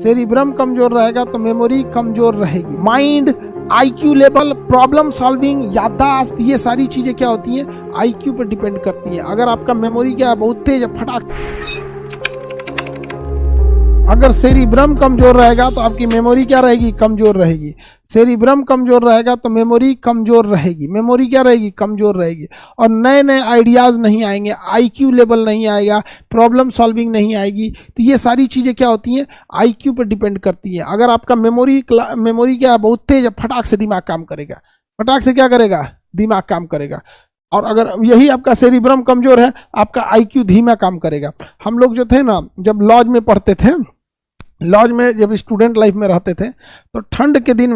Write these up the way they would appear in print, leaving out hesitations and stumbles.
Cerebrum कमजोर रहेगा तो मेमोरी कमजोर रहेगी। Mind, IQ level, problem solving, याददाश्त, ये सारी चीजें क्या होती हैं, आईक्यू पर डिपेंड करती हैं। अगर आपका मेमोरी क्या है, बहुत तेज है, फटाक, अगर सेरिब्रम कमजोर रहेगा तो आपकी मेमोरी क्या रहेगी, कमजोर रहेगी। सेरिब्रम कमजोर रहेगा तो मेमोरी कमजोर रहेगी, मेमोरी क्या रहेगी, कमजोर रहेगी। और नए नए आइडियाज नहीं आएंगे, आईक्यू लेवल नहीं आएगा, प्रॉब्लम सॉल्विंग नहीं आएगी। तो ये सारी चीजें क्या होती हैं, आईक्यू पर डिपेंड करती हैं। अगर आपका मेमोरी क्या है, बहुत तेज है, फटाक से दिमाग काम करेगा, फटाक से क्या करेगा, दिमाग काम करेगा। और अगर यही आपका सेरिब्रम कमजोर है, आपका आईक्यू धीमा काम करेगा। हम लोग जो थे ना, जब लॉज में पढ़ते थे, लॉज में जब स्टूडेंट लाइफ में रहते थे, तो ठंड के दिन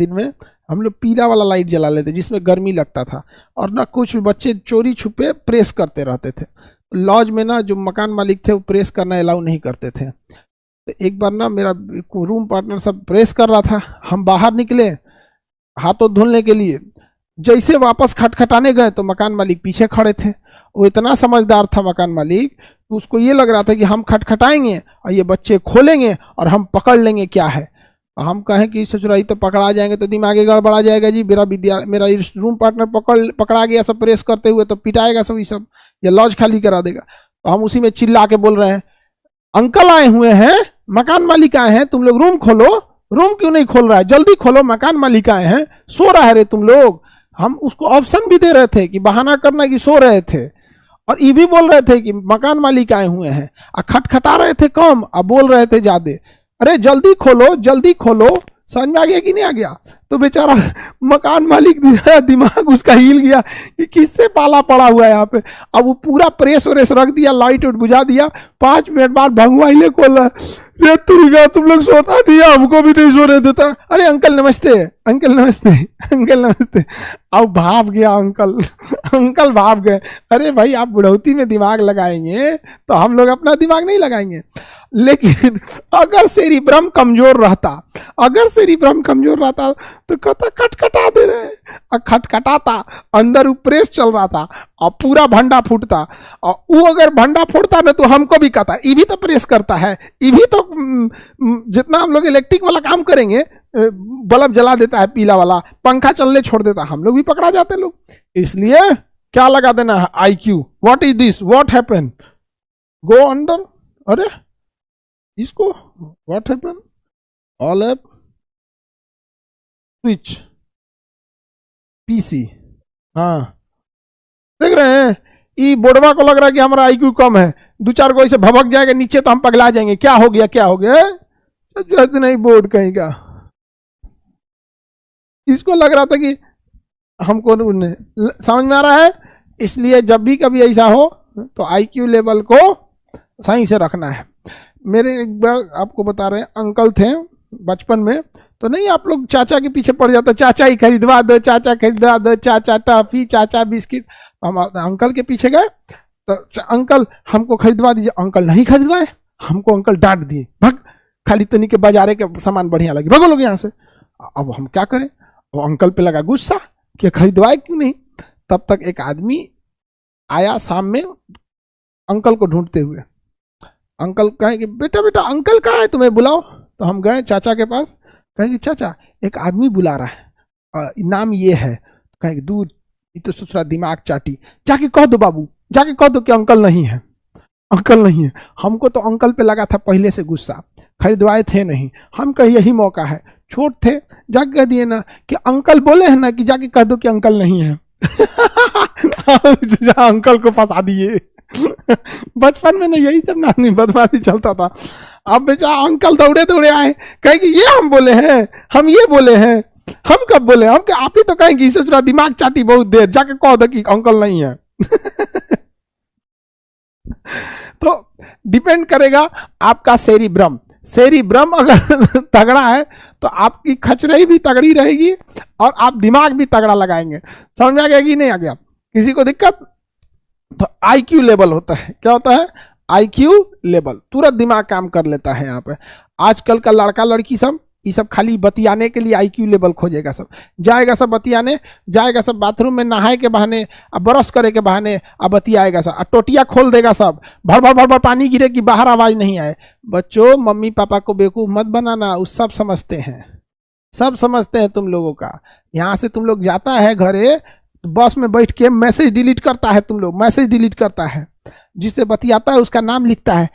में हम लोग पीला वाला लाइट जला लेते जिसमें गर्मी लगता था। और ना कुछ बच्चे चोरी छुपे प्रेस करते रहते थे। लॉज में ना जो मकान मालिक थे वो प्रेस करना अलाउ नहीं करते थे। तो एक बार ना मेरा रूम पार्टनर सब प्रेस कर रहा था, हम बाहर निकले हाथों धुलने के लिए। जैसे वापस खटखटाने गए तो मकान मालिक पीछे खड़े थे। वो इतना समझदार था मकान मालिक, तो उसको ये लग रहा था कि हम खटखटाएंगे और ये बच्चे खोलेंगे और हम पकड़ लेंगे क्या है। हम कहें कि ससुराई तो पकड़ा जाएंगे तो दिमागी गड़बड़ा जाएगा जी, मेरा रूम पार्टनर पकड़ा गया सब प्रेस करते हुए, तो पिटाएगा सब, ये सब या लॉज खाली करा देगा। तो हम उसी में चिल्ला के बोल रहे हैं, अंकल आए हुए हैं, मकान मालिक आए हैं, तुम लोग रूम खोलो। रूम क्यों नहीं खोल रहा है, जल्दी खोलो, मकान मालिक आए हैं, सो रहा है रे तुम लोग। हम उसको ऑप्शन भी दे रहे थे कि बहाना करना कि सो रहे थे, और ये भी बोल रहे थे कि मकान मालिक आए हुए हैं, और खटखटा रहे थे कम और बोल रहे थे ज्यादा। अरे जल्दी खोलो, जल्दी खोलो। समझ में आ गया कि नहीं आ गया? तो बेचारा मकान मालिक दिमाग उसका हिल गया कि किससे पाला पड़ा हुआ है यहाँ पे। अब वो पूरा प्रेस व्रेस रख दिया, लाइट उठ बुझा दिया। 5 मिनट बाद भंगवाइले खोल रहा, रे तुम लोग सोता दिया, हमको भी नहीं सोने देता। अरे अंकल नमस्ते, अंकल नमस्ते, अंकल नमस्ते। अब भाप गया अंकल भाप गए। अरे भाई आप बुढ़ौती में दिमाग लगाएंगे तो हम लोग अपना दिमाग नहीं लगाएंगे। लेकिन अगर सेरिब्रम कमजोर रहता, तो कहता खटखटा दे रहे, और खटखटाता, अंदर वो प्रेस चल रहा था और पूरा भंडा फूटता। और वो अगर भंडा फूटता ना तो हमको भी कहता, ये भी तो प्रेस करता है, ये भी तो जितना हम लोग इलेक्ट्रिक वाला काम करेंगे, बल्ब जला देता है पीला वाला, पंखा चलने छोड़ देता, हम लोग भी पकड़ा जाते लोग। इसलिए क्या लगा देना है, IQ. What is this, what happen, go under. अरे इसको what happen, all app switch PC. हाँ देख रहे हैं, ये बोर्डवा को लग रहा है कि हमारा आईक्यू कम है, 2-4 को ऐसे भभक जाएगा नीचे तो हम पगला जाएंगे, क्या हो गया क्या हो गया, तो नहीं बोर्ड कहीं का। इसको लग रहा था कि हमको समझ में आ रहा है। इसलिए जब भी कभी ऐसा हो तो आईक्यू लेवल को सही से रखना है। मेरे एक बार आपको बता रहे हैं, अंकल थे बचपन में, तो नहीं आप लोग चाचा के पीछे पड़ जाता, चाचा ही खरीदवा दो, चाचा खरीदवा दो, चाचा टॉफी, चाचा बिस्किट। हम अंकल के पीछे गए तो अंकल हमको खरीदवा दीजिए। अंकल नहीं खरीदवाए, हमको अंकल डांट दिए, भग खाली तनी के बाजारे के सामान बढ़िया लगे, भगो लोग यहाँ से। अब हम क्या करें, वो अंकल पे लगा गुस्सा कि खरीदवाए क्यों नहीं। तब तक एक आदमी आया शाम में अंकल को ढूंढते हुए। अंकल कहे कि बेटा बेटा अंकल कहाँ है, तुम्हें बुलाओ। तो हम गए चाचा के पास, कहे कि चाचा एक आदमी बुला रहा है, नाम ये है। कहे कि दूर, ये तो ससुरा दिमाग चाटी, जाके कह दो बाबू, जाके कह दो कि अंकल नहीं है, अंकल नहीं है। हमको तो अंकल पे लगा था पहले से गुस्सा, खरीदवाए थे नहीं। हम कहे यही मौका है, छोट थे, जाके कह दिए ना कि अंकल बोले हैं ना कि जाके कह दो कि अंकल नहीं है। अंकल को फंसा दिए। बचपन में ना यही सब नानी बदमाशी चलता था। अब बेचा अंकल दौड़े दौड़े आए, कहे कि ये हम बोले हैं, हम ये बोले हैं, हम कब बोले, हम क्या आप ही तो कहेंगे ससुरा दिमाग चाटी बहुत देर, जाके कह दो कि अंकल नहीं है। तो डिपेंड करेगा आपका सेरिब्रम अगर तगड़ा है तो आपकी खचरई भी तगड़ी रहेगी और आप दिमाग भी तगड़ा लगाएंगे। समझ में आ गया कि नहीं आ गया? किसी को दिक्कत? तो आईक्यू लेवल होता है, क्या होता है? आईक्यू लेवल, तुरंत दिमाग काम कर लेता है। यहाँ पे आजकल का लड़का लड़की सब ये सब खाली बतियाने के लिए आईक्यू लेवल खोजेगा सब, जाएगा सब बतियाने, जाएगा सब बाथरूम में नहाए के बहाने, अब ब्रश करे के बहाने, अब बतियाएगा सब, टोटिया खोल देगा सब, भर भर भर भर पानी गिरे कि बाहर आवाज नहीं आए। बच्चों मम्मी पापा को बेवकूफ मत बनाना, उस सब समझते हैं, सब समझते हैं तुम लोगों का। यहाँ से तुम लोग जाता है घरे, बस में बैठ के मैसेज डिलीट करता है, तुम लोग मैसेज डिलीट करता है, जिससे बतियाता है उसका नाम लिखता है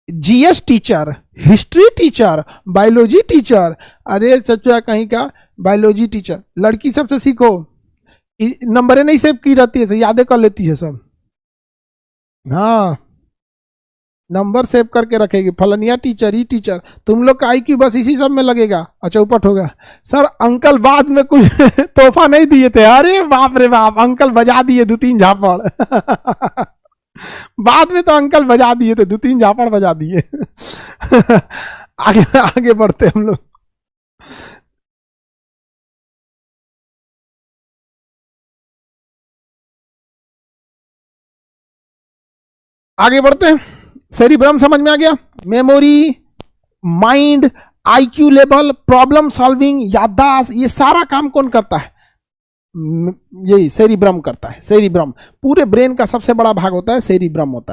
GS teacher, history teacher, biology teacher. अरे चचा कहीं का बायोलॉजी टीचर, लड़की सबसे सीखो, नंबरें नहीं सेव की रहती है, यादें कर लेती है सब। हाँ नंबर सेव करके रखेगी, फलनिया टीचर, ही टीचर। तुम लोग का आईक्यू बस इसी सब में लगेगा, चौपट होगा। सर अंकल बाद में कुछ तोहफा नहीं दिए थे, अरे बाप रे बाप, अंकल बजा दिए 2-3 झापड़ बाद में तो अंकल बजा दिए थे, 2-3 झापड़ बजा दिए आगे आगे बढ़ते हम लोग। आगे बढ़ते हैं, सेरिब्रम समझ में आ गया, memory, mind, IQ level, problem solving, याददाश्त, ये सारा काम कौन करता है? यही सेरिब्रम करता है। सेरिब्रम पूरे ब्रेन का सबसे बड़ा भाग होता है, सेरिब्रम होता है।